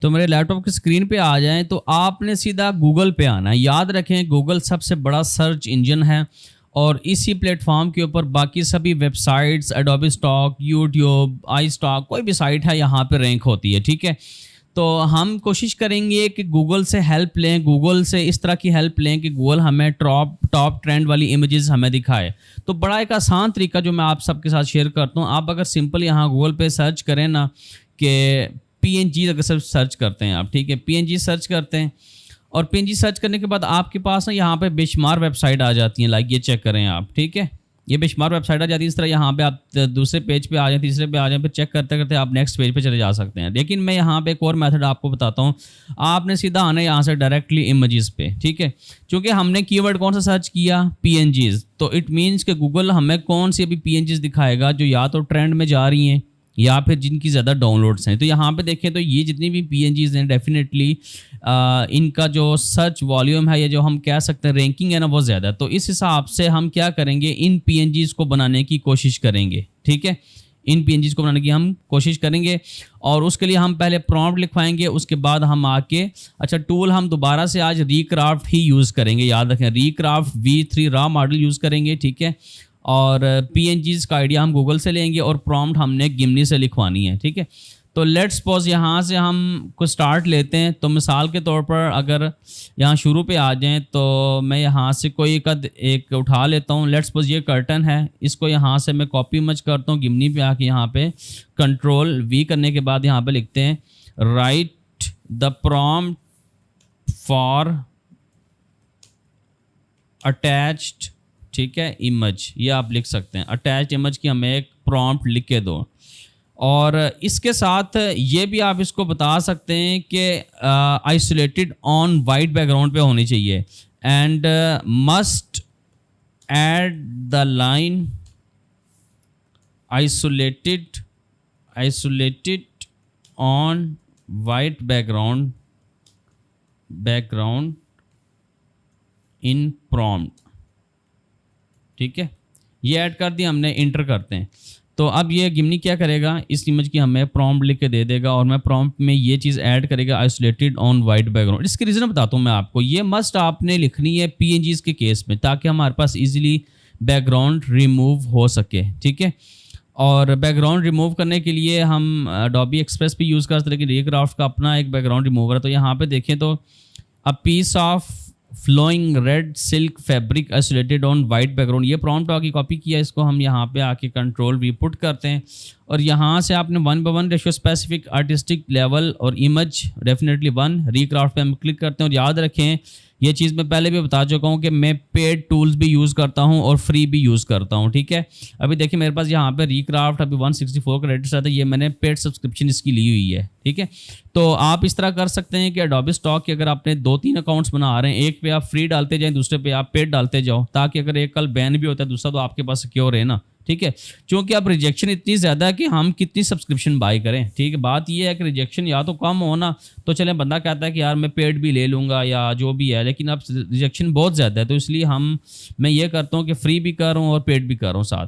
तो मेरे लैपटॉप की स्क्रीन पे आ जाएं तो आपने सीधा गूगल पे आना है। याद रखें गूगल सबसे बड़ा सर्च इंजन है और इसी प्लेटफॉर्म के ऊपर बाकी सभी वेबसाइट्स, एडोबी स्टॉक, यूट्यूब, आई स्टॉक, कोई भी साइट है यहाँ पे रैंक होती है। ठीक है, तो हम कोशिश करेंगे कि गूगल से हेल्प लें, गूगल से इस तरह की हेल्प लें कि गूगल हमें टॉप ट्रेंड वाली इमेजेस हमें दिखाए। तो बड़ा एक आसान तरीका जो मैं आप सबके साथ शेयर करता हूँ, आप अगर सिंपल यहाँ गूगल पे सर्च करें ना कि PNG अगर सब सर्च करते हैं आप, ठीक है, PNG सर्च करते हैं और PNG सर्च करने के बाद आपके पास ना यहाँ पे बेशुमार वेबसाइट आ जाती हैं। लाइक ये चेक करें आप, ठीक है, ये बेशुमार वेबसाइट आ जाती है। इस तरह यहाँ पे आप दूसरे पेज पे आ जाए, तीसरे पे आ जाए, फिर चेक करते करते आप नेक्स्ट पेज पे चले जा सकते हैं। लेकिन मैं यहाँ पे एक और मेथड आपको बताता हूँ। आपने सीधा आना है यहाँ से डायरेक्टली इमेजेस पे, ठीक है, क्योंकि हमने कीवर्ड कौन सा सर्च किया, PNGs, तो इट मीन्स कि गूगल हमें कौन सी अभी PNGs दिखाएगा जो या तो ट्रेंड में जा रही हैं या फिर जिनकी ज़्यादा डाउनलोड्स हैं। तो यहाँ पे देखें तो ये जितनी भी PNGs हैं डेफिनेटली इनका जो सर्च वॉल्यूम है या जो हम कह सकते हैं रैंकिंग है ना वो ज़्यादा है। तो इस हिसाब से हम क्या करेंगे, इन PNGs को बनाने की कोशिश करेंगे। ठीक है, इन PNGs को बनाने की हम कोशिश करेंगे और उसके लिए हम पहले प्रॉम्प्ट लिखवाएंगे, उसके बाद हम आके अच्छा टूल हम दोबारा से आज रीक्राफ्ट ही यूज़ करेंगे। याद रखें रीक्राफ्ट V3 रॉ मॉडल यूज़ करेंगे। ठीक है, और PNGs का आइडिया हम गूगल से लेंगे और प्रॉम्प्ट हमने गिमनी से लिखवानी है। ठीक है, तो लेट्स सपोज यहाँ से हम कुछ स्टार्ट लेते हैं। तो मिसाल के तौर पर अगर यहाँ शुरू पे आ जाएं तो मैं यहाँ से कोई एक उठा लेता हूँ। लेट्स सपोज ये कर्टन है, इसको यहाँ से मैं कॉपी इमेज करता हूँ, गिमनी पे आके यहाँ पे Ctrl+V करने के बाद यहाँ पे लिखते हैं right the prompt for attached, ठीक है, इमेज, ये आप लिख सकते हैं। अटैच्ड इमेज की हमें एक प्रॉम्प्ट लिख के दो और इसके साथ ये भी आप इसको बता सकते हैं कि आइसोलेटेड ऑन वाइट बैकग्राउंड पे होनी चाहिए and must add the line isolated on white background in prompt. ठीक है, ये ऐड कर दिया हमने, इंटर करते हैं। तो अब ये गिमनी क्या करेगा, इस इमेज की हमें प्रॉम्प्ट लिख के दे देगा और मैं प्रॉम्प्ट में ये चीज़ ऐड करेगा आइसोलेटेड ऑन वाइट बैकग्राउंड। इसकी रीज़न बताता हूँ मैं आपको। ये मस्ट आपने लिखनी है PNGs के केस में ताकि हमारे पास इजीली बैकग्राउंड रिमूव हो सके। ठीक है, और बैकग्राउंड रिमूव करने के लिए हम Adobe Express भी यूज़ कर सकते हैं, लेकिन रीक्राफ्ट का अपना एक बैकग्राउंड रिमूवर है। तो यहाँ पर देखें तो a piece of flowing red silk fabric isolated on white background, ये प्रॉम्प्ट आके कॉपी किया, इसको हम यहाँ पे आके Ctrl+V पुट करते हैं और यहाँ से आपने 1:1 रेशियो स्पेसिफिक आर्टिस्टिक लेवल और इमेज डेफिनेटली 1 रीक्राफ्ट पे हम क्लिक करते हैं। और याद रखें ये चीज़ मैं पहले भी बता चुका हूँ कि मैं पेड टूल्स भी यूज़ करता हूँ और फ्री भी यूज़ करता हूँ। ठीक है, अभी देखिए मेरे पास यहाँ पे रीक्राफ्ट अभी 164 क्रेडिट्स आता है, ये मैंने पेड सब्सक्रिप्शन इसकी ली हुई है। ठीक है, तो आप इस तरह कर सकते हैं कि Adobe स्टॉक के अगर आपने 2-3 अकाउंट्स बना रहे हैं, एक पे आप फ्री डालते जाएं, दूसरे पे आप पेड डालते जाओ, ताकि अगर एक कल बैन भी होता है दूसरा तो आपके पास सिक्योर है ना। ठीक है, क्योंकि अब रिजेक्शन इतनी ज़्यादा है कि हम कितनी सब्सक्रिप्शन बाय करें। ठीक है, बात ये है कि रिजेक्शन या तो कम हो ना, तो चलें बंदा कहता है कि यार मैं पेड भी ले लूँगा या जो भी है, लेकिन अब रिजेक्शन बहुत ज़्यादा है तो इसलिए मैं ये करता हूँ कि फ्री भी कर रहा हूँ और पेड भी कर रहा हूँ साथ।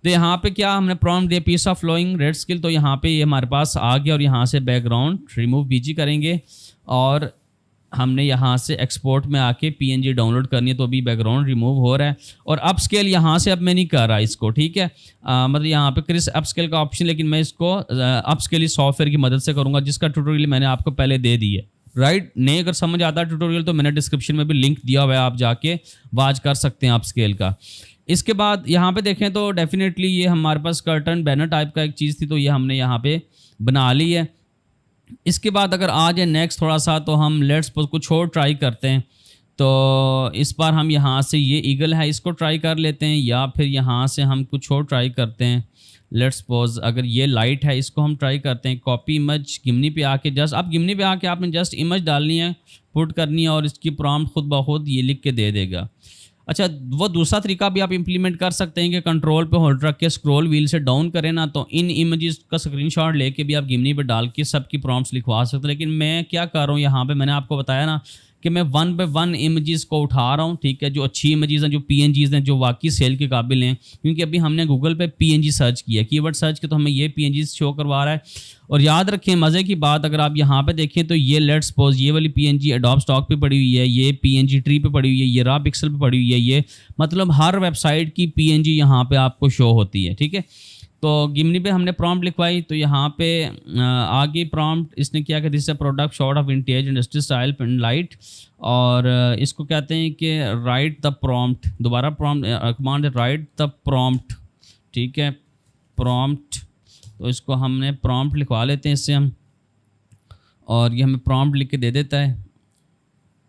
तो यहाँ पे क्या हमने प्रॉम्प्ट दिया पीस ऑफ फ्लोइंग रेड स्किल, तो यहाँ पे ये हमारे पास आ गया और यहाँ से बैकग्राउंड रिमूव BG करेंगे और हमने यहाँ से एक्सपोर्ट में आके PNG डाउनलोड करनी है तो अभी बैकग्राउंड रिमूव हो रहा है। और अप स्केल यहाँ से अब मैं नहीं कर रहा इसको। ठीक है, मतलब यहाँ पे क्रिस अप स्केल का ऑप्शन, लेकिन मैं इसको अप स्केल इस सॉफ्टवेयर की मदद से करूँगा जिसका ट्यूटोरियल मैंने आपको पहले दे दी है। राइट, नहीं अगर समझ आता है ट्यूटोरियल तो मैंने डिस्क्रिप्शन में भी लिंक दिया हुआ है, आप जाके वॉच कर सकते हैं अप स्केल का। इसके बाद यहाँ पे देखें तो डेफिनेटली ये हमारे पास कर्टन बैनर टाइप का एक चीज़ थी तो ये हमने यहाँ पे बना ली है। इसके बाद अगर आ जाए नेक्स्ट थोड़ा सा तो हम लेट्स सपोज कुछ और ट्राई करते हैं। तो इस बार हम यहाँ से ये ईगल है इसको ट्राई कर लेते हैं या फिर यहाँ से हम कुछ और ट्राई करते हैं। लेट्स सपोज अगर ये लाइट है इसको हम ट्राई करते हैं। कॉपी इमेज गिमनी पे आके जस्ट अब गिमनी पे आके आपने जस्ट इमेज डालनी है, पुट करनी है और इसकी प्रॉम्प्ट खुद ब खुद ये लिख के दे देगा। अच्छा, वो दूसरा तरीका भी आप इंप्लीमेंट कर सकते हैं कि कंट्रोल पे होल्ड रख के स्क्रॉल व्हील से डाउन करें ना तो इन इमेजेस का स्क्रीनशॉट लेके भी आप गिमनी पे डाल के सबकी प्रॉम्प्ट्स लिखवा सकते हैं। लेकिन मैं क्या कर रहा हूँ यहाँ पे, मैंने आपको बताया ना कि मैं 1 बाय 1 इमेजेस को उठा रहा हूँ, ठीक है, जो अच्छी इमेजेस हैं, जो PNGs हैं, जो वाकई सेल के काबिल हैं, क्योंकि अभी हमने गूगल पे PNG सर्च किया, कीवर्ड सर्च किया, तो हमें ये PNGs शो करवा रहा है। और याद रखें, मज़े की बात, अगर आप यहाँ पे देखें तो ये लेट्स सपोज ये वाली PNG एडोब स्टॉक पे पड़ी हुई है, ये PNG ट्री पे पड़ी हुई है, ये रॉ पिक्सल पे पड़ी हुई है, ये मतलब हर वेबसाइट की PNG यहाँ पे आपको शो होती है, ठीक है। तो गिमनी पे हमने प्रॉम्प्ट लिखवाई, तो यहाँ पे आगे प्रॉम्प्ट इसने क्या कि this is a product shot of vintage industry style and light, और इसको कहते हैं कि राइट द प्रॉम्प्ट, दोबारा prompt command right the prompt, ठीक है, प्रॉम्प्ट। तो इसको हमने प्रॉम्प्ट लिखवा लेते हैं इससे हम, और ये हमें प्रॉम्प्ट लिख के दे देता है।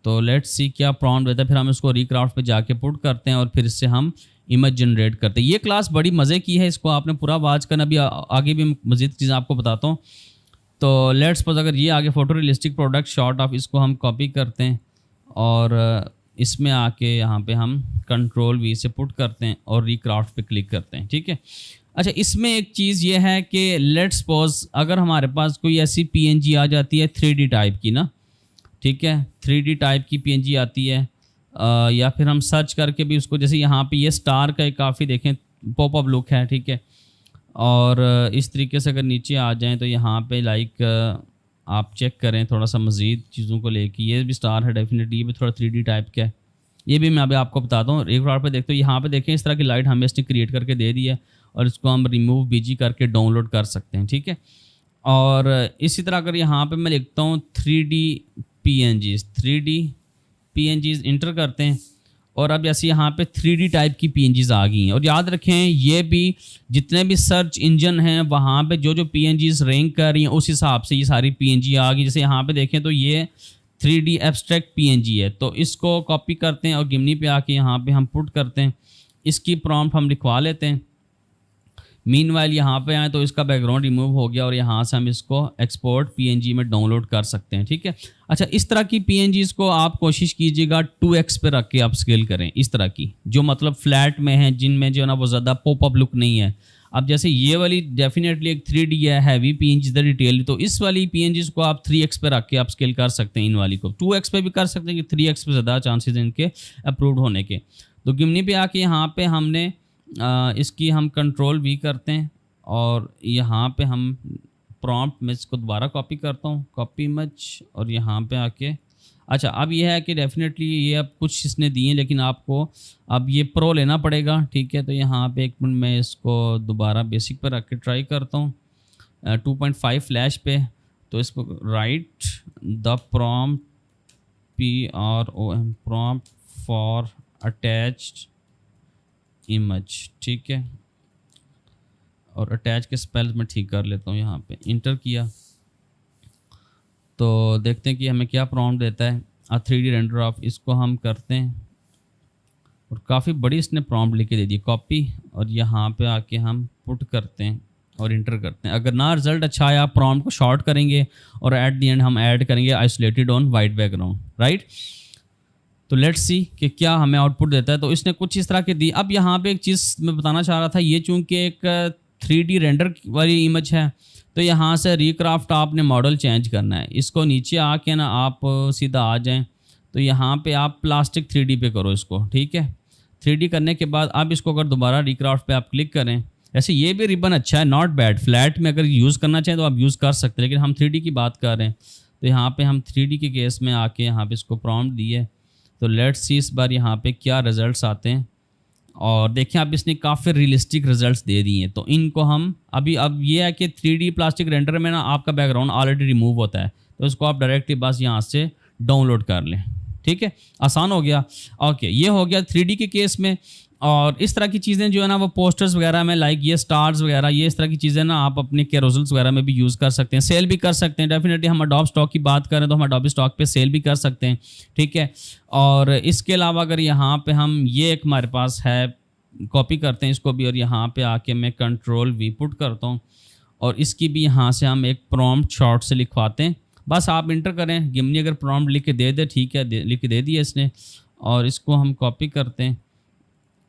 तो लेट्स सी क्या प्रॉम्प्ट देता है, फिर हम इसको रिक्राफ्ट पे जाके पुट करते हैं और फिर इससे हम इमेज जनरेट करते हैं। ये क्लास बड़ी मज़े की है, इसको आपने पूरा वाच करना, अभी आगे भी मज़ीद चीज़ें आपको बताता हूँ। तो लेट्स सपोज अगर ये आगे photo realistic product shot of, इसको हम कॉपी करते हैं और इसमें आके यहाँ पे हम Ctrl+V से पुट करते हैं और रिक्राफ्ट पे क्लिक करते हैं, ठीक है। अच्छा, इसमें एक चीज़ ये है कि लेट्स सपोज अगर हमारे पास कोई ऐसी PNG आ जाती है 3D टाइप की ना, ठीक है, 3D टाइप की PNG आती है, या फिर हम सर्च करके भी उसको, जैसे यहाँ पे ये स्टार का एक काफ़ी देखें पॉपअप लुक है, ठीक है, और इस तरीके से अगर नीचे आ जाएं तो यहाँ पे लाइक आप चेक करें थोड़ा सा मज़ीद चीज़ों को लेके, ये भी स्टार है डेफिनेटली, ये भी थोड़ा 3D टाइप का है, ये भी मैं अभी आपको बताता हूँ। एक बार पे देखते हो, यहाँ पे देखें इस तरह की लाइट हमें इसने क्रिएट करके दे दी है, और इसको हम रिमूव BG करके डाउनलोड कर सकते हैं, ठीक है। और इसी तरह अगर यहाँ पे मैं लिखता हूँ 3D PNGs इंटर करते हैं, और अब जैसे यहाँ पे 3D टाइप की PNGs आ गई हैं। और याद रखें, ये भी जितने भी सर्च इंजन हैं वहाँ पे जो PNGs रैंक कर रही हैं उस हिसाब से ये सारी PNG आ गई। जैसे यहाँ पे देखें तो ये 3D एब्स्ट्रैक्ट PNG है, तो इसको कॉपी करते हैं और गिमनी पे आके यहाँ पे हम पुट करते हैं, इसकी प्रॉम्प्ट हम लिखवा लेते हैं। मीनवाइल यहाँ पे आए तो इसका बैकग्राउंड रिमूव हो गया और यहाँ से हम इसको एक्सपोर्ट PNG में डाउनलोड कर सकते हैं, ठीक है। अच्छा, इस तरह की PNGs को आप कोशिश कीजिएगा 2x पे रख के आप स्केल करें, इस तरह की जो मतलब फ्लैट में है, जिनमें जो है ना वो ज़्यादा पॉपअप लुक नहीं है। अब जैसे ये वाली डेफिनेटली एक 3D है, हैवी PNG द डिटेल, तो इस वाली PNGs को आप 3x पे रख के आप स्केल कर सकते हैं, इन वाली को 2x पे भी कर सकते हैं कि 3x पे ज़्यादा चांसेस हैं इनके अप्रूव्ड होने के। तो गिमनी पे आके यहाँ पे हमने इसकी हम Ctrl+V करते हैं और यहाँ पे हम प्रॉम्प्ट में इसको दोबारा कॉपी करता हूँ, कॉपी इमेज, और यहाँ पे आके अच्छा अब ये है कि डेफिनेटली ये अब कुछ इसने दिए हैं, लेकिन आपको अब ये प्रो लेना पड़ेगा, ठीक है। तो यहाँ पे एक मिनट मैं इसको दोबारा बेसिक पर रख के ट्राई करता हूँ 2.5 फ्लैश पे। तो इसको right the prompt PROM prompt for attached image, ठीक है, और अटैच के स्पेल मैं ठीक कर लेता हूँ। यहाँ पे इंटर किया तो देखते हैं कि हमें क्या प्रॉम्प्ट देता है। 3D रेंडर ऑफ, इसको हम करते हैं और काफ़ी बड़ी इसने प्रॉम्प्ट लिख के दे दी, कॉपी, और यहाँ पे आके हम पुट करते हैं और इंटर करते हैं। अगर ना रिजल्ट अच्छा आया, प्रॉम्प्ट को शॉर्ट करेंगे और एट द एंड हम ऐड करेंगे isolated on white background, right. तो लेट्स सी कि क्या हमें आउटपुट देता है। तो इसने कुछ इस तरह की दी। अब यहाँ पे एक चीज़ मैं बताना चाह रहा था, ये चूँकि एक 3D रेंडर वाली इमेज है, तो यहाँ से रिक्राफ्ट आपने मॉडल चेंज करना है। इसको नीचे आके ना आप सीधा आ जाएं, तो यहाँ पे आप प्लास्टिक 3D पे करो इसको, ठीक है। 3D करने के बाद अब इसको अगर दोबारा रिक्राफ्ट पे आप क्लिक करें, ऐसे ये भी रिबन अच्छा है, नॉट बैड, फ्लैट में अगर यूज़ करना चाहें तो आप यूज़ कर सकते हैं, लेकिन हम 3D की बात कर रहे हैं। तो यहाँ पर हम 3D के केस में आके यहाँ पर इसको प्रॉम्प्ट दिए। तो लेट्स सी इस बार यहाँ पे क्या रिजल्ट्स आते हैं, और देखें अब इसने काफ़ी रियलिस्टिक रिजल्ट्स दे दिए हैं। तो इनको हम अभी अब ये है कि 3D प्लास्टिक रेंडर में ना आपका बैकग्राउंड ऑलरेडी रिमूव होता है, तो इसको आप डायरेक्टली बस यहाँ से डाउनलोड कर लें, ठीक है, आसान हो गया। ओके, ये हो गया 3D के केस में। और इस तरह की चीज़ें जो है ना वो पोस्टर्स वगैरह में, लाइक ये स्टार्स वगैरह, ये इस तरह की चीज़ें ना आप अपने कैरोजल्स वगैरह में भी यूज़ कर सकते हैं, सेल भी कर सकते हैं। डेफिनेटली हम अडोब स्टॉक की बात करें तो हम अडोब स्टॉक पे सेल भी कर सकते हैं, ठीक है। और इसके अलावा अगर यहाँ पे हम ये एक हमारे पास है, कॉपी करते हैं इसको भी, और यहाँ पे आके मैं Ctrl+V पुट करता हूँ और इसकी भी यहाँ से हम एक प्रॉम्प्ट शॉर्ट से लिखवाते हैं। बस आप इंटर करें, गिमनी अगर प्रॉम्प्ट लिख के दे दे, ठीक है, लिख के दे दिया इसने, और इसको हम कॉपी करते हैं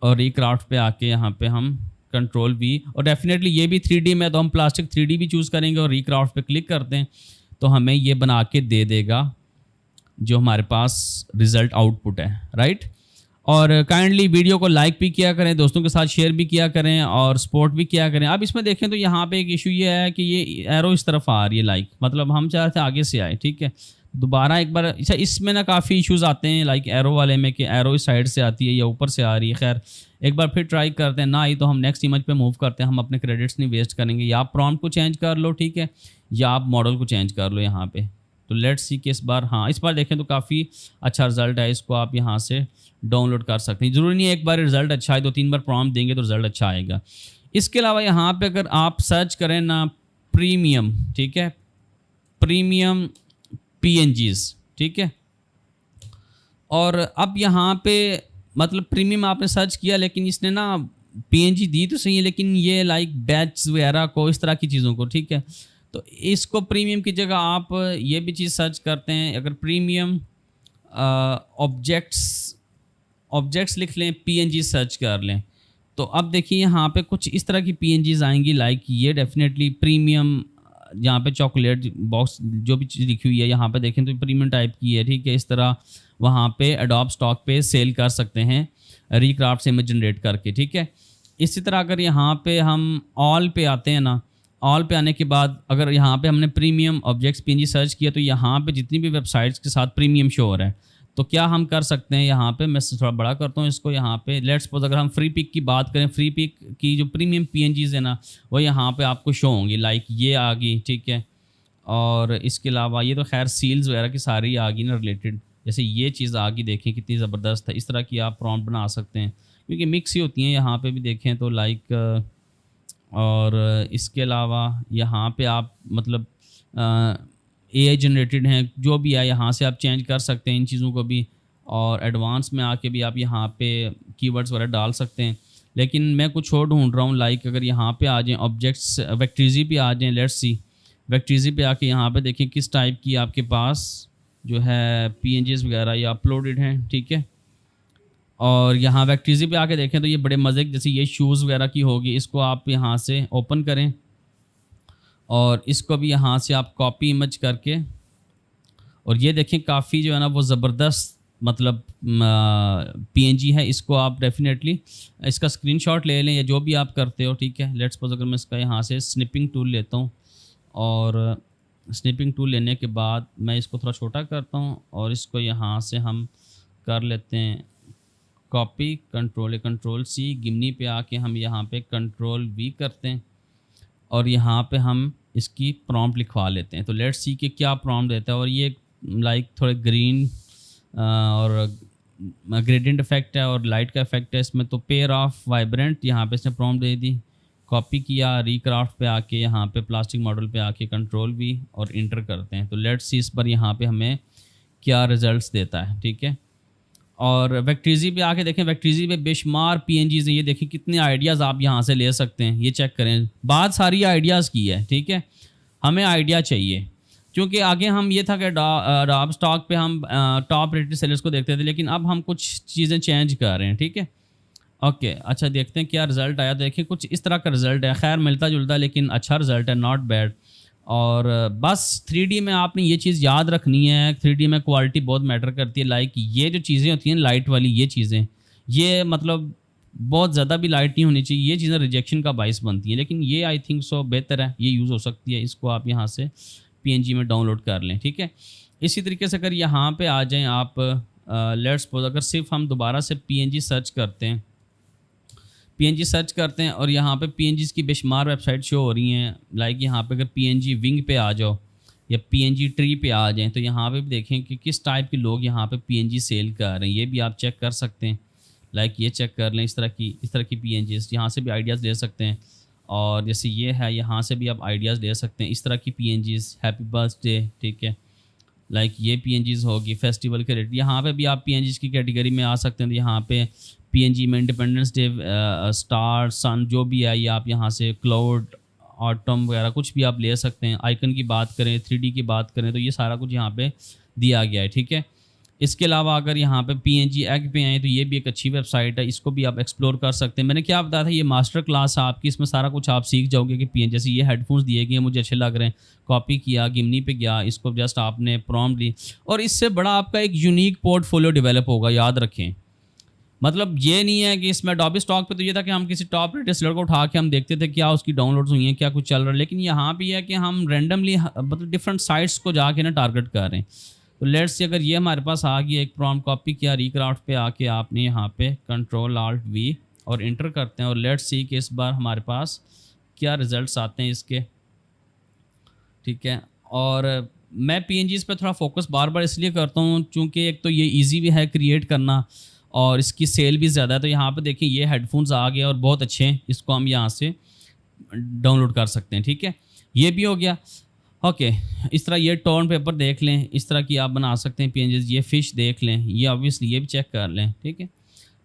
और रिक्राफ्ट पे आके यहाँ पे हम Ctrl+V, और डेफिनेटली ये भी 3D में, तो हम प्लास्टिक 3D भी चूज़ करेंगे और रिक्राफ्ट पे क्लिक करते हैं तो हमें ये बना के दे देगा जो हमारे पास रिज़ल्ट आउटपुट है, राइट। और काइंडली वीडियो को लाइक भी किया करें, दोस्तों के साथ शेयर भी किया करें और सपोर्ट भी किया करें। अब इसमें देखें तो यहाँ पे एक इशू ये है कि ये एरो इस तरफ आ रही है, लाइक मतलब हम चाह रहे थे आगे से आए, ठीक है। दोबारा एक बार अच्छा, इसमें ना काफ़ी इश्यूज आते हैं लाइक एरो वाले में कि एरो इस साइड से आती है या ऊपर से आ रही है। खैर एक बार फिर ट्राई करते हैं, ना आई तो हम नेक्स्ट इमेज पे मूव करते हैं। हम अपने क्रेडिट्स नहीं वेस्ट करेंगे। या आप प्रॉम्प्ट को चेंज कर लो, ठीक है, या आप मॉडल को चेंज कर लो यहाँ पे। तो लेट्स सी कि इस बार, हाँ इस बार देखें तो काफ़ी अच्छा रिजल्ट है। इसको आप यहाँ से डाउनलोड कर सकते हैं। ज़रूरी नहीं है एक बार रिजल्ट अच्छा है, 2-3 बार प्रॉम्प्ट देंगे तो रिजल्ट अच्छा आएगा। इसके अलावा यहाँ पे अगर आप सर्च करें ना प्रीमियम, ठीक है, प्रीमियम PNGs, ठीक है। और अब यहाँ पे मतलब प्रीमियम आपने सर्च किया लेकिन इसने ना PNG दी तो सही है, लेकिन ये लाइक बैच वगैरह को, इस तरह की चीज़ों को, ठीक है। तो इसको प्रीमियम की जगह आप ये भी चीज़ सर्च करते हैं, अगर प्रीमियम ऑब्जेक्ट्स लिख लें, PNG सर्च कर लें, तो अब देखिए यहाँ पे कुछ इस तरह की PNGs आएंगी। लाइक ये डेफिनेटली प्रीमियम, यहाँ पे चॉकलेट बॉक्स जो भी चीज़ लिखी हुई है यहाँ पे देखें तो प्रीमियम टाइप की है, ठीक है। इस तरह वहाँ पे एडोब स्टॉक पे सेल कर सकते हैं रिक्राफ्ट से इमेज जनरेट करके, ठीक है। इसी तरह अगर यहाँ पे हम ऑल पे आते हैं ना, ऑल पे आने के बाद अगर यहाँ पे हमने प्रीमियम ऑब्जेक्ट्स PNG सर्च किया तो यहाँ पे जितनी भी वेबसाइट्स के साथ प्रीमियम शो हो रहा है, तो क्या हम कर सकते हैं यहाँ पे, मैं थोड़ा बड़ा करता हूँ इसको। यहाँ पे लेट्स सपोज अगर हम फ्री पिक की बात करें, फ्री पिक की जो प्रीमियम PNGs है ना वो यहाँ पे आपको शो होंगी, लाइक ये आ गई, ठीक है। और इसके अलावा ये तो खैर सील्स वगैरह की सारी आ गई ना रिलेटेड, जैसे ये चीज़ आ गई, देखें कितनी ज़बरदस्त है। इस तरह की आप प्रॉम्प्ट बना सकते हैं क्योंकि मिक्स ही होती हैं यहाँ पे भी देखें तो लाइक। और इसके अलावा यहाँ पे आप मतलब AI जनरेटेड हैं, जो भी है यहाँ से आप चेंज कर सकते हैं इन चीज़ों को भी। और एडवांस में आके भी आप यहाँ पे कीवर्ड्स वगैरह डाल सकते हैं। लेकिन मैं कुछ और ढूंढ रहा हूँ, लाइक अगर यहाँ पे आ जाएँ ऑब्जेक्ट्स, वेक्ट्रीजी पे आ जाएँ, लेट्स सी वेक्ट्रीजी पे आके यहाँ पे देखें किस टाइप की आपके पास जो है PNGs वगैरह या अपलोडेड हैं, ठीक है। और यहाँ वेक्ट्रीजी पे आके देखें तो ये बड़े मज़े, जैसे ये शूज़ वगैरह की होगी, इसको आप यहाँ से ओपन करें और इसको भी यहाँ से आप कॉपी इमेज करके, और ये देखें काफ़ी जो है ना वो ज़बरदस्त मतलब PNG है। इसको आप डेफिनेटली इसका स्क्रीनशॉट ले लें या जो भी आप करते हो, ठीक है। लेट्स सपोज अगर मैं इसका यहाँ से स्निपिंग टूल लेता हूँ और स्निपिंग टूल लेने के बाद मैं इसको थोड़ा छोटा करता हूँ और इसको यहाँ से हम कर लेते हैं कॉपी, कंट्रोल C, गिमनी पे आके हम यहाँ पे कंट्रोल V करते हैं और यहाँ पे हम इसकी प्रॉम्प्ट लिखवा लेते हैं। तो लेट्स सी कि क्या प्रॉम्प्ट देता है। और ये लाइक थोड़े ग्रीन और ग्रेडियंट इफेक्ट है और लाइट का इफेक्ट है इसमें। तो पेयर ऑफ वाइब्रेंट यहाँ पे इसने प्रॉम्प्ट दे दी, कॉपी किया, रिक्राफ्ट पे आके यहाँ पे प्लास्टिक मॉडल पे आके कंट्रोल V और इंटर करते हैं। तो लेट्स सी इस पर यहाँ पे हमें क्या रिजल्ट्स देता है, ठीक है। और वेक्ट्रीजी पे आके देखें, वेक्ट्रीजी पे बेशुमार PNGs हैं। ये देखें कितने आइडियाज़ आप यहाँ से ले सकते हैं, ये चेक करें। बात सारी आइडियाज़ की है, ठीक है, हमें आइडिया चाहिए। क्योंकि आगे हम ये था कि एडोब स्टॉक पे हम टॉप रेटेड सेलर्स को देखते थे, लेकिन अब हम कुछ चीज़ें चेंज कर रहे हैं, ठीक है। ओके अच्छा देखते हैं क्या रिज़ल्ट आया। देखिए कुछ इस तरह का रिज़ल्ट है, खैर मिलता जुलता लेकिन अच्छा रिज़ल्ट है, नॉट बैड। और बस 3D में आपने ये चीज़ याद रखनी है, 3D में क्वालिटी बहुत मैटर करती है। लाइक ये जो चीज़ें होती हैं लाइट वाली, ये चीज़ें, ये मतलब बहुत ज़्यादा भी लाइट नहीं होनी चाहिए, ये चीज़ें रिजेक्शन का बाइस बनती हैं। लेकिन ये आई थिंक सो बेहतर है, ये यूज़ हो सकती है। इसको आप यहाँ से PNG में डाउनलोड कर लें, ठीक है। इसी तरीके से अगर यहाँ पे आ जाएं आप, लेट्स सपोज अगर सिर्फ हम दोबारा से PNG सर्च करते हैं, PNG सर्च करते हैं और यहाँ पे PNGs की बेशुमार वेबसाइट शो हो रही हैं। लाइक यहाँ पे अगर PNG विंग पे आ जाओ या PNG ट्री पे आ जाएं तो यहाँ पे भी देखें कि किस टाइप के लोग यहाँ पे PNG सेल कर रहे हैं, ये भी आप चेक कर सकते हैं। लाइक ये चेक कर लें, इस तरह की PNGs, यहाँ से भी आइडियाज़ ले सकते हैं। और जैसे ये है, यहाँ से भी आप आइडियाज़ ले सकते हैं। इस तरह की PNGs, हैप्पी बर्थडे, ठीक है, लाइक ये PNGs होगी, फेस्टिवल के रेट, यहाँ पे भी आप PNGs की कैटेगरी में आ सकते हैं। तो यहाँ पे PNG में इंडिपेंडेंस डे, स्टार, सन, जो भी है ये आप यहाँ से क्लाउड, ऑटम वगैरह कुछ भी आप ले सकते हैं। आइकन की बात करें, 3D की बात करें तो ये सारा कुछ यहाँ पे दिया गया है, ठीक है। इसके अलावा अगर यहाँ पे PNG एग पे आए तो ये भी एक अच्छी वेबसाइट है, इसको भी आप एक्सप्लोर कर सकते हैं। मैंने क्या बताया था, ये मास्टर क्लास है आपकी, इसमें सारा कुछ आप सीख जाओगे कि PNG जैसे ये हेडफोन्स दिए गए मुझे अच्छे लग रहे हैं, कॉपी किया, गिमनी पे गया, इसको जस्ट आपने प्रॉम्प्ट दी और इससे बड़ा आपका एक यूनिक पोर्टफोलियो डेवलप होगा। याद रखें, मतलब ये नहीं है कि इसमें Adobe स्टॉक पे तो ये था कि हम किसी टॉप रेटेड सेलर को उठा के हम देखते थे क्या उसकी डाउनलोड्स हुई हैं, क्या कुछ चल रहा है, लेकिन यहाँ पे है कि हम रैंडमली मतलब डिफरेंट साइट्स को जाके ना टारगेट कर रहे हैं। तो लेट्स से अगर ये हमारे पास आ गया, एक प्रॉम्प्ट कॉपी किया, रिक्राफ्ट पे आके आपने यहाँ पे Ctrl+Alt+V और इंटर करते हैं और लेट्स सी कि इस बार हमारे पास क्या रिजल्ट्स आते हैं इसके, ठीक है। और मैं PNGs पे थोड़ा फोकस बार बार इसलिए करता हूँ चूँकि एक तो ये ईजी भी है क्रिएट करना और इसकी सेल भी ज़्यादा है। तो यहाँ पे देखिए ये हेडफोन्स आ गए और बहुत अच्छे हैं, इसको हम यहाँ से डाउनलोड कर सकते हैं, ठीक है। ये भी हो गया, ओके। इस तरह ये टोन पेपर देख लें, इस तरह की आप बना सकते हैं PNGs। ये फ़िश देख लें, ये ऑब्वियसली ये भी चेक कर लें, ठीक है।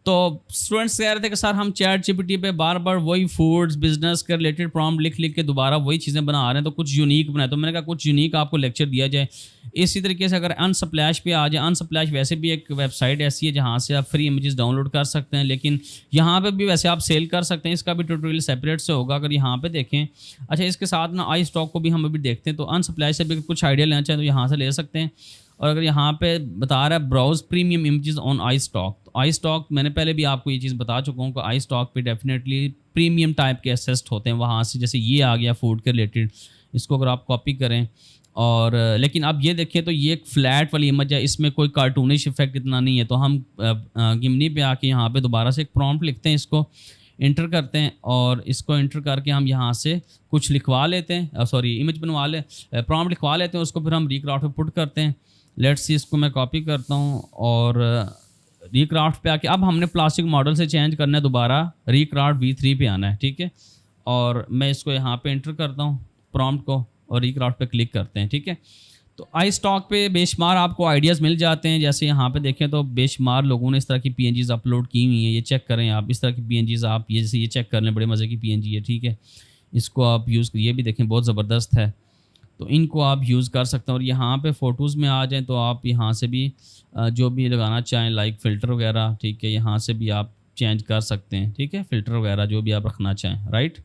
तो स्टूडेंट्स कह रहे थे कि सर हम ChatGPT पे बार बार वही फूड्स बिजनेस के रिलेटेड प्रॉम्प्ट लिख लिख के दोबारा वही चीज़ें बना रहे हैं, तो कुछ यूनिक बनाए। तो मैंने कहा कुछ यूनिक आपको लेक्चर दिया जाए। इसी तरीके से अगर अनसप्लैश पे आ जाए, अनसप्लैश वैसे भी एक वेबसाइट ऐसी है जहाँ से आप फ्री इमेजेस डाउनलोड कर सकते हैं, लेकिन यहाँ पे भी वैसे आप सेल कर सकते हैं, इसका भी ट्यूटोरियल सेपरेट से होगा। अगर यहाँ पे देखें, अच्छा इसके साथ ना आई स्टॉक को भी हम अभी देखते हैं, तो अनसप्लैश से भी कुछ आइडिया लेना चाहें तो यहाँ से ले सकते हैं। और अगर यहाँ पे बता रहा है browse premium images on iStock, तो आई स्टॉक मैंने पहले भी आपको ये चीज़ बता चुका हूँ कि आई स्टॉक पे डेफिनेटली प्रीमियम टाइप के असेस्ट होते हैं वहाँ से। जैसे ये आ गया फूड के रिलेटेड, इसको अगर आप कॉपी करें और लेकिन आप ये देखें तो ये एक फ्लैट वाली इमेज है, इसमें कोई कार्टूनिश इफेक्ट इतना नहीं है। तो हम गिमनी पे आके यहाँ पे दोबारा से एक प्रॉम्प्ट लिखते हैं, इसको इंटर करते हैं और इसको इंटर करके हम यहाँ से कुछ लिखवा लेते हैं, सॉरी इमेज बनवा ले, प्रॉम्प्ट लिखवा लेते हैं, उसको फिर हम रिक्राफ्ट पे पुट करते हैं। लेट्स सी, इसको मैं कॉपी करता हूँ और रिक्राफ्ट पे आके अब हमने प्लास्टिक मॉडल से चेंज करना है, दोबारा रिक्राफ्ट V3 पे आना है, ठीक है। और मैं इसको यहाँ पे इंटर करता हूँ प्रॉम्प्ट को और रिक्राफ्ट पे क्लिक करते हैं, ठीक है। तो आई स्टॉक पे बेशुमार आपको आइडियाज़ मिल जाते हैं। जैसे यहाँ पे देखें तो बेशुमार लोगों ने इस तरह की PNGs अपलोड की हुई हैं, ये चेक करें आप, इस तरह की PNGs आप ये जैसे ये चेक कर लें, बड़े मज़े की PNG है, ठीक है। इसको आप यूज़ करिए, भी देखें बहुत ज़बरदस्त है, तो इनको आप यूज़ कर सकते हैं। और यहाँ पे फ़ोटोज़ में आ जाएं तो आप यहाँ से भी जो भी लगाना चाहें लाइक फ़िल्टर वगैरह, ठीक है, यहाँ से भी आप चेंज कर सकते हैं, ठीक है, फ़िल्टर वगैरह जो भी आप रखना चाहें, राइट।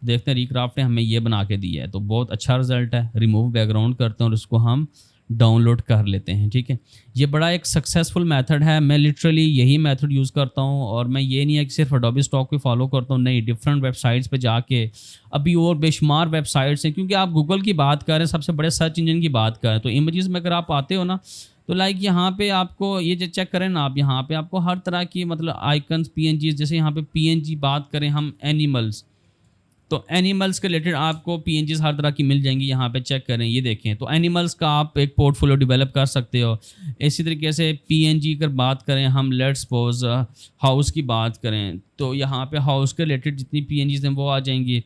देखते हैं रिक्राफ्ट ने हमें ये बना के दिया है, तो बहुत अच्छा रिजल्ट है। रिमूव बैकग्राउंड करते हैं और इसको हम डाउनलोड कर लेते हैं, ठीक है। ये बड़ा एक सक्सेसफुल मेथड है, मैं लिटरली यही मेथड यूज़ करता हूँ। और मैं ये नहीं है कि सिर्फ Adobe स्टॉक पे फॉलो करता हूँ, नहीं, डिफरेंट वेबसाइट्स पे जाके अभी और बेशुमार वेबसाइट्स हैं, क्योंकि आप गूगल की बात कर रहे हैं, सबसे बड़े सर्च इंजन की बात कर रहे हैं। तो इमेजेस में अगर आप आते हो ना, तो लाइक यहाँ पे आपको ये जो चेक करें ना आप, यहाँ पे आपको हर तरह की मतलब आइकन्स PNGs, जैसे यहाँ पे PNG बात करें हम एनिमल्स, तो एनिमल्स के रिलेटेड आपको PNGs हर तरह की मिल जाएंगी। यहाँ पे चेक करें, ये देखें, तो एनिमल्स का आप एक पोर्टफोलियो डेवलप कर सकते हो। इसी तरीके से PNG अगर बात करें हम, लेट्स सपोज हाउस की बात करें, तो यहाँ पे हाउस के रिलेटेड जितनी PNGs हैं वो आ जाएंगी।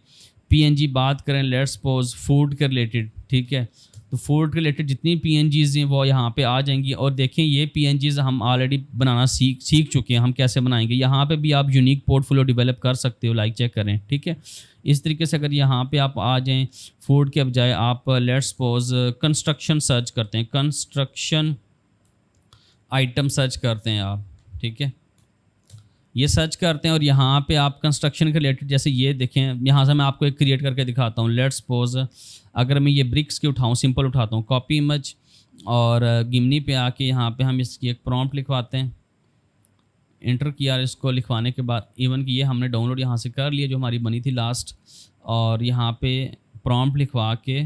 PNG बात करें लेट्स सपोज फूड के रिलेटेड, ठीक है, तो फूड के रिलेटेड जितनी PNGs हैं वो यहाँ पे आ जाएंगी। और देखें ये PNGs हम ऑलरेडी बनाना सीख चुके हैं, हम कैसे बनाएंगे। यहाँ पे भी आप यूनिक पोर्टफोलियो डेवलप कर सकते हो, लाइक चेक करें, ठीक है। इस तरीके से अगर यहाँ पे आप आ जाएं, फूड के बजाय आप लेट्स सपोज कंस्ट्रक्शन सर्च करते हैं, कंस्ट्रक्शन आइटम सर्च करते हैं आप, ठीक है, ये सर्च करते हैं और यहाँ पे आप कंस्ट्रक्शन के रिलेटेड, जैसे ये देखें, यहाँ से मैं आपको एक क्रिएट करके दिखाता हूँ। लेट्स सपोज अगर मैं ये ब्रिक्स की उठाऊँ, सिंपल उठाता हूँ, कॉपी इमेज और गिमनी पे आके यहाँ पे हम इसकी एक प्रॉम्प्ट लिखवाते हैं, इंटर किया। इसको लिखवाने के बाद इवन कि ये हमने डाउनलोड यहाँ से कर लिया जो हमारी बनी थी लास्ट, और यहाँ पे प्रॉम्प्ट लिखवा के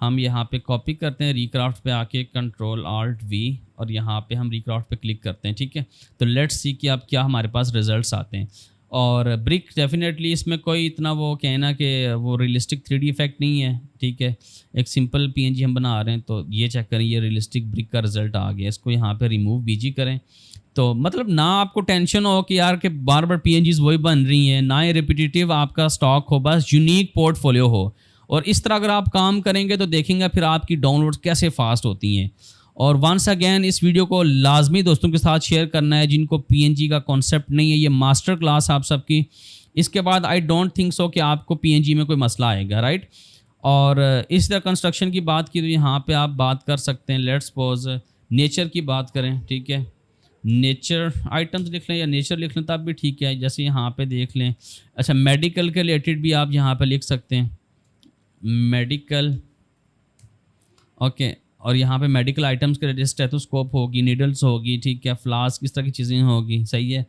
हम यहाँ पे कॉपी करते हैं, रिक्राफ्ट पे आके Ctrl+Alt+V और यहाँ पे हम रिक्राफ्ट पे क्लिक करते हैं, ठीक है। तो लेट्स सी कि अब क्या हमारे पास रिजल्ट्स आते हैं। और ब्रिक डेफिनेटली इसमें कोई इतना वो कहना कि वो रियलिस्टिक 3D इफेक्ट नहीं है, ठीक है, एक सिंपल PNG हम बना रहे हैं। तो ये चेक करें, ये रियलिस्टिक ब्रिक का रिजल्ट आ गया। इसको यहाँ पे रिमूव BG करें, तो मतलब ना आपको टेंशन हो कि यार के बार बार PNGs वही बन रही हैं, ना ही रिपीटेटिव आपका स्टॉक हो, बस यूनिक पोर्टफोलियो हो। और इस तरह अगर आप काम करेंगे तो देखेंगे फिर आपकी डाउनलोड्स कैसे फास्ट होती हैं। और वंस अगेन इस वीडियो को लाजमी दोस्तों के साथ शेयर करना है जिनको PNG का कॉन्सेप्ट नहीं है। ये मास्टर क्लास आप सबकी, इसके बाद आई डोंट थिंक सो कि आपको PNG में कोई मसला आएगा, राइट। और इस तरह कंस्ट्रक्शन की बात की तो यहाँ पे आप बात कर सकते हैं, लेट्स सपोज नेचर की बात करें, ठीक है, नेचर आइटम्स लिख लें या नेचर लिख लें तब भी ठीक है। जैसे यहाँ पे देख लें, अच्छा मेडिकल के रिलेटेड भी आप यहाँ पे लिख सकते हैं, मेडिकल, ओके। और यहाँ पे मेडिकल आइटम्स के रिलेटेड स्टेथोस्कोप होगी, नीडल्स होगी, ठीक है, फ्लास्क, इस तरह की चीज़ें होगी, सही है।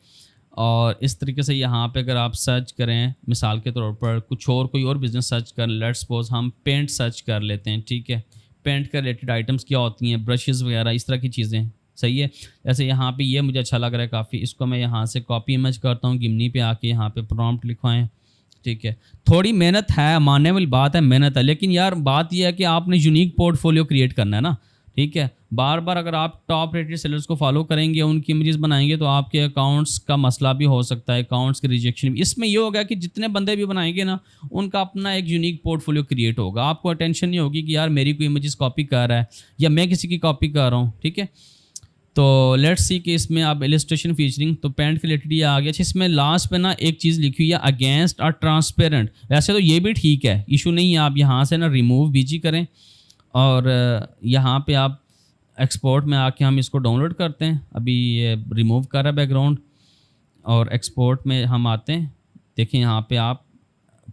और इस तरीके से यहाँ पे अगर आप सर्च करें, मिसाल के तौर पर कुछ और कोई और बिज़नेस सर्च कर, लेट्स सपोज हम पेंट सर्च कर लेते हैं, ठीक है, पेंट के रिलेटेड आइटम्स क्या होती हैं, ब्रशेज़ वगैरह, इस तरह की चीज़ें, सही है। जैसे यहाँ पे ये मुझे अच्छा लग रहा है काफ़ी, इसको मैं यहाँ से कॉपी इमेज करता हूँ, गिमनी पे आके यहाँ पे प्रॉम्प्ट लिखवाएं, ठीक है। थोड़ी मेहनत है, मानने वाली बात है, मेहनत है, लेकिन यार बात यह है कि आपने यूनिक पोर्टफोलियो क्रिएट करना है ना, ठीक है। बार बार अगर आप टॉप रेटेड सेलर्स को फॉलो करेंगे, उनकी इमेजेस बनाएंगे, तो आपके अकाउंट्स का मसला भी हो सकता है, अकाउंट्स के रिजेक्शन भी। इसमें ये होगा कि जितने बंदे भी बनाएंगे ना, उनका अपना एक यूनिक पोर्टफोलियो क्रिएट होगा, आपको अटेंशन नहीं होगी कि यार मेरी कोई इमेजेस कॉपी कर रहा है या मैं किसी की कॉपी कर रहा हूँ, ठीक है। तो लेट्स सी कि इसमें आप इलस्ट्रेशन फीचरिंग, तो पेंट के रिलेटेड ये आ गया। अच्छा, इसमें लास्ट पे ना एक चीज़ लिखी हुई है, अगेंस्ट और ट्रांसपेरेंट। वैसे तो ये भी ठीक है, इशू नहीं है, आप यहाँ से ना रिमूव बीजी करें और यहाँ पे आप एक्सपोर्ट में आके हम इसको डाउनलोड करते हैं। अभी ये रिमूव कर रहा है बैकग्राउंड, और एक्सपोर्ट में हम आते हैं, देखिए यहाँ पे आप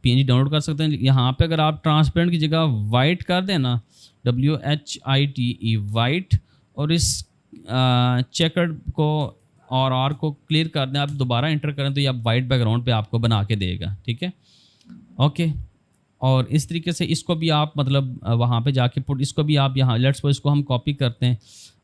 पीएनजी डाउनलोड कर सकते हैं। यहाँ पे अगर आप ट्रांसपेरेंट की जगह वाइट कर दें ना, WHITE वाइट, और इस चेकर्ड को और आर को क्लियर कर दें, आप दोबारा एंटर करें तो ये आप वाइट बैकग्राउंड पे आपको बना के देगा, ठीक है, ओके। और इस तरीके से इसको भी आप मतलब वहाँ पे जाके पुट, इसको भी आप यहाँ लेट्स सपोज इसको हम कॉपी करते हैं,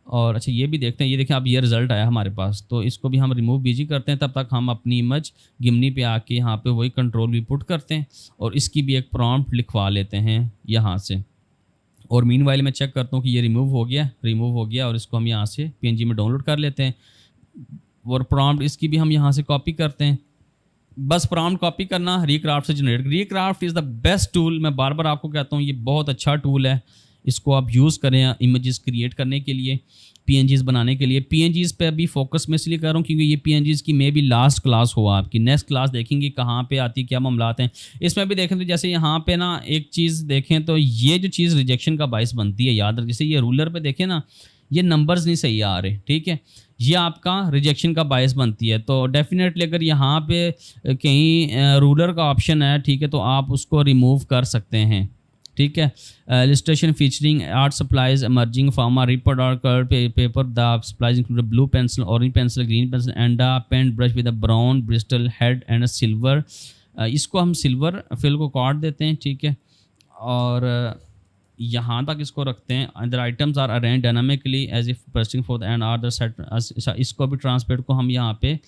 और अच्छा ये भी देखते हैं, ये देखें अब ये रिज़ल्ट आया हमारे पास, तो इसको भी हम रिमूव बीजी करते हैं। तब तक हम अपनी इमेज गिमनी पे आके यहाँ पे वही कंट्रोल भी पुट करते हैं और इसकी भी एक प्रॉम्प्ट लिखवा लेते हैं यहाँ से। और मीनवाइल मैं चेक करता हूँ कि ये रिमूव हो गया, और इसको हम यहाँ से PNG में डाउनलोड कर लेते हैं। और प्रॉम्प्ट इसकी भी हम यहाँ से कॉपी करते हैं, बस प्रॉम्प्ट कॉपी करना, रिक्राफ्ट से generate. Recraft is the best tool, मैं बार बार आपको कहता हूँ, ये बहुत अच्छा टूल है, इसको आप यूज़ करें इमेजेस क्रिएट करने के लिए, PNGs बनाने के लिए। PNGs पे अभी फोकस मैं इसलिए कर रहा हूँ क्योंकि ये PNGs की मे भी लास्ट क्लास हो, आपकी नेक्स्ट क्लास देखेंगे कहाँ पे आती, क्या मामलात हैं। इसमें भी देखें तो जैसे यहाँ पे ना एक चीज़ देखें तो ये जो चीज़ रिजेक्शन का बायस बनती है, याद रखें, जैसे ये रूलर पे देखें ना, ये नंबर्स नहीं सही आ रहे, ठीक है, ये आपका रिजेक्शन का बायस बनती है। तो डेफिनेटली अगर यहाँ पे कहीं रूलर का ऑप्शन है, ठीक है, तो आप उसको रिमूव कर सकते हैं, ठीक है। Illustration featuring art supplies emerging pharma report और colour paper, the supplies include blue pencil, orange pencil, green pencil and a paint brush with a brown bristle head and a silver. इसको हम silver fill को काट देते हैं, ठीक है, और यहाँ तक इसको रखते हैं। The items are arrange dynamically as if pressing for the end are the set. इसको भी ट्रांसपेरेंट को हम यहाँ पे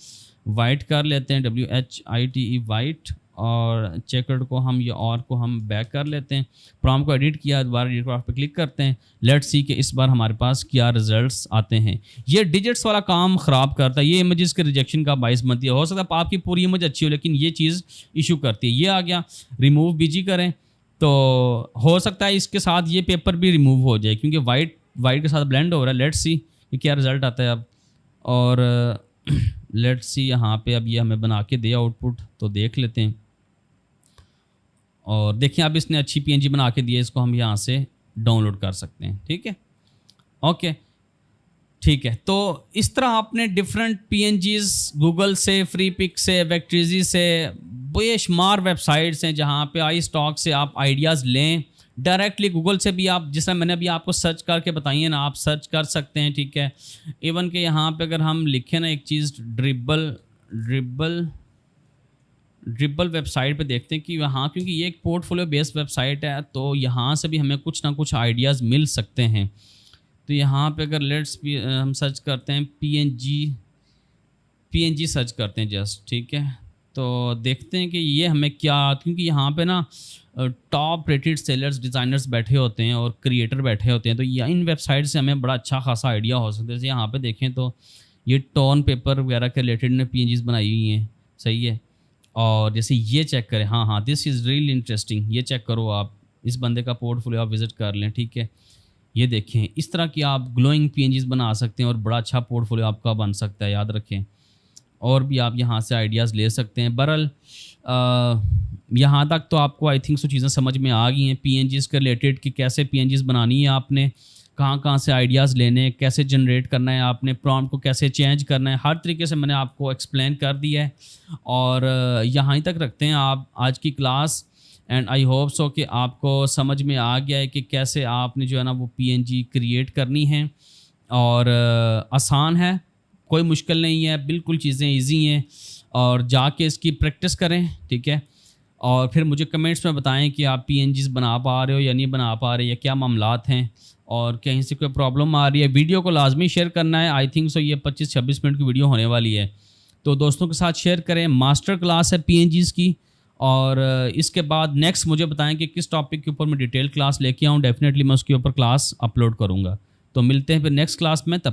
वाइट कर लेते हैं, WHITE वाइट, और चेकर्ड को हम ये और को हम बैक कर लेते हैं। प्रॉम्प्ट को एडिट किया, दोबारा रिक्राफ्ट पे क्लिक करते हैं। लेट्स सी कि इस बार हमारे पास क्या रिजल्ट्स आते हैं। ये डिजिट्स वाला काम ख़राब करता है, ये इमेजेस के रिजेक्शन का बायस बनती है। हो सकता है आपकी पूरी इमेज अच्छी हो, लेकिन ये चीज़ इशू करती है। ये आ गया, रिमूव बीजी करें तो हो सकता है इसके साथ ये पेपर भी रिमूव हो जाए क्योंकि वाइट के साथ ब्लेंड हो रहा है। लेट्स सी कि क्या रिज़ल्ट आता है अब, और लेट्स सी यहाँ पे अब ये हमें बना के दिया आउटपुट, तो देख लेते हैं। और देखिए अब इसने अच्छी PNG बना के दी है, इसको हम यहाँ से डाउनलोड कर सकते हैं, ठीक है, ओके, ठीक है। तो इस तरह आपने डिफरेंट PNGs गूगल से, फ्री पिक से, वेक्ट्रीजी से, बेशुमार वेबसाइट्स हैं जहाँ पे आई स्टॉक से आप आइडियाज़ लें। डायरेक्टली गूगल से भी आप, जिस तरह मैंने अभी आपको सर्च करके बताई है ना, आप सर्च कर सकते हैं, ठीक है। इवन के यहाँ पे अगर हम लिखें ना एक चीज़, ड्रिबल वेबसाइट पे देखते हैं कि वहाँ, क्योंकि ये एक पोर्टफोलियो बेस्ड वेबसाइट है, तो यहाँ से भी हमें कुछ ना कुछ आइडियाज़ मिल सकते हैं। तो यहाँ पे अगर हम सर्च करते हैं PNG सर्च करते हैं जस्ट, ठीक है, तो देखते हैं कि ये हमें क्या, क्योंकि यहाँ पे ना टॉप रेटेड सेलर्स, डिज़ाइनर्स बैठे होते हैं और क्रिएटर बैठे होते हैं, तो ये इन वेबसाइट से हमें बड़ा अच्छा खासा आइडिया हो सकता है। जैसे यहाँ पे देखें तो ये टोन पेपर वगैरह के रिलेटेड ने PNGs बनाई हुई हैं, सही है। और जैसे ये चेक करें, हाँ, दिस इज़ रियली इंटरेस्टिंग, ये चेक करो आप, इस बंदे का पोर्टफोलियो आप विज़िट कर लें, ठीक है। ये देखें, इस तरह की आप ग्लोइंग PNGs बना सकते हैं और बड़ा अच्छा पोर्टफोलियो आपका बन सकता है, याद रखें। और भी आप यहाँ से आइडियाज़ ले सकते हैं। बहरहाल यहाँ तक तो आपको आई थिंक सो चीज़ें समझ में आ गई हैं PNGs के रिलेटेड कि कैसे PNGs बनानी है आपने, कहाँ कहाँ से आइडियाज़ लेने हैं, कैसे जनरेट करना है, आपने प्रॉम्प्ट को कैसे चेंज करना है, हर तरीके से मैंने आपको एक्सप्लेन कर दिया है। और यहाँ ही तक रखते हैं आप आज की class. And I hope so कि आपको समझ में आ गया है कि कैसे आपने जो है ना वो PNG क्रिएट करनी है। और आसान है, कोई मुश्किल नहीं है, बिल्कुल चीज़ें इजी हैं। और जाके इसकी प्रैक्टिस करें, ठीक है। और फिर मुझे कमेंट्स में बताएं कि आप PNGs बना पा रहे हो या नहीं बना पा रहे, या क्या मामलात हैं और कहीं से कोई प्रॉब्लम आ रही है। वीडियो को लाजमी शेयर करना है। आई थिंक सो ये 25-26 मिनट की वीडियो होने वाली है, तो दोस्तों के साथ शेयर करें। मास्टर क्लास है PNGs की। और इसके बाद नेक्स्ट मुझे बताएं कि किस टॉपिक के ऊपर मैं डिटेल क्लास लेके आऊँ। डेफिनेटली मैं उसके ऊपर क्लास अपलोड करूँगा। तो मिलते हैं फिर नेक्स्ट क्लास में, तब तक